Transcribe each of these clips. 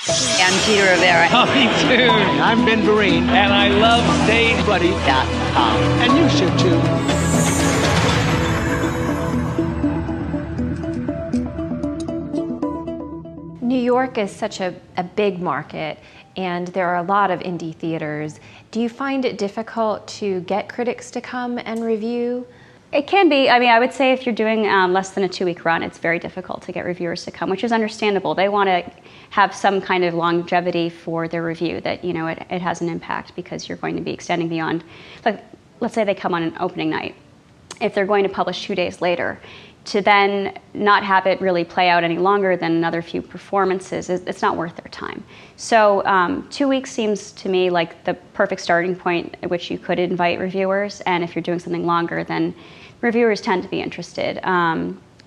I'm Gita Rivera. Oh, me too. I'm Ben Vereen. And I love Stagebuddy.com. And you should too. New York is such a big market, and there are a lot of indie theaters. Do you find it difficult to get critics to come and review? It can be. I mean, I would say if you're doing less than a 2-week run, it's very difficult to get reviewers to come, which is understandable. They want to have some kind of longevity for their review, that, you know, it has an impact because you're going to be extending beyond, like, let's say they come on an opening night. If they're going to publish 2 days later, to then not have it really play out any longer than another few performances, it's not worth their time. So 2 weeks seems to me like the perfect starting point at which you could invite reviewers, and if you're doing something longer, then reviewers tend to be interested.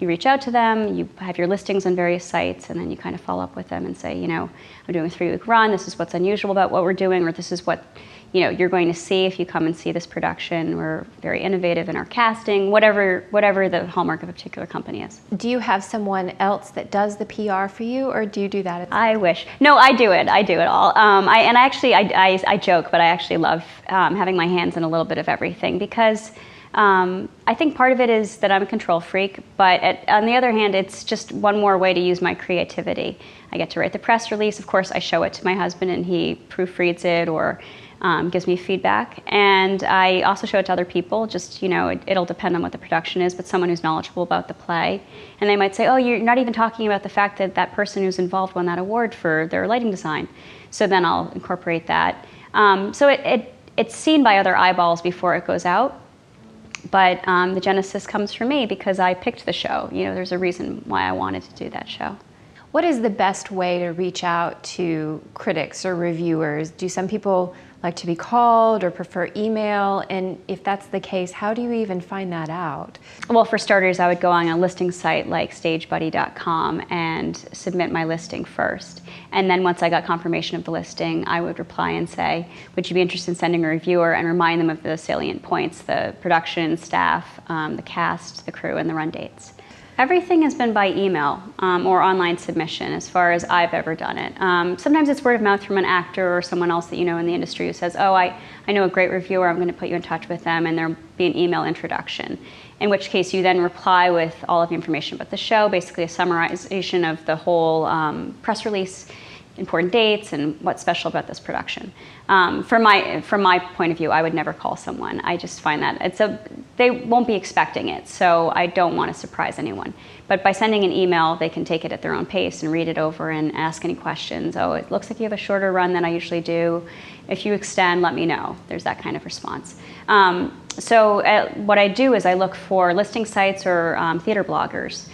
You reach out to them, you have your listings on various sites, and then you kind of follow up with them and say, you know, I'm doing a 3-week run, this is what's unusual about what we're doing, or this is what, you know, you're going to see if you come and see this production. We're very innovative in our casting, whatever the hallmark of a particular company is. Do you have someone else that does the PR for you, or do you do that? I wish. No, I do it. I do it all. I joke, but I actually love having my hands in a little bit of everything, because I think part of it is that I'm a control freak, but on the other hand, it's just one more way to use my creativity. I get to write the press release. Of course, I show it to my husband, and he proofreads it or gives me feedback. And I also show it to other people. Just, you know, it'll depend on what the production is, but someone who's knowledgeable about the play. And they might say, oh, you're not even talking about the fact that that person who's involved won that award for their lighting design. So then I'll incorporate that. So it's seen by other eyeballs before it goes out. But the genesis comes from me because I picked the show. You know, there's a reason why I wanted to do that show. What is the best way to reach out to critics or reviewers? Do some people like to be called or prefer email? And if that's the case, how do you even find that out? Well, for starters, I would go on a listing site like Stagebuddy.com and submit my listing first. And then once I got confirmation of the listing, I would reply and say, would you be interested in sending a reviewer, and remind them of the salient points: the production, staff, the cast, the crew, and the run dates. Everything has been by email or online submission as far as I've ever done it. Sometimes it's word of mouth from an actor or someone else that you know in the industry who says, oh, I know a great reviewer, I'm going to put you in touch with them, and there'll be an email introduction. In which case you then reply with all of the information about the show, basically a summarization of the whole press release, important dates, and what's special about this production. From my point of view, I would never call someone. I just find that they won't be expecting it, so I don't want to surprise anyone. But by sending an email, they can take it at their own pace and read it over and ask any questions. Oh, it looks like you have a shorter run than I usually do. If you extend, let me know. There's that kind of response. So what I do is I look for listing sites or theater bloggers.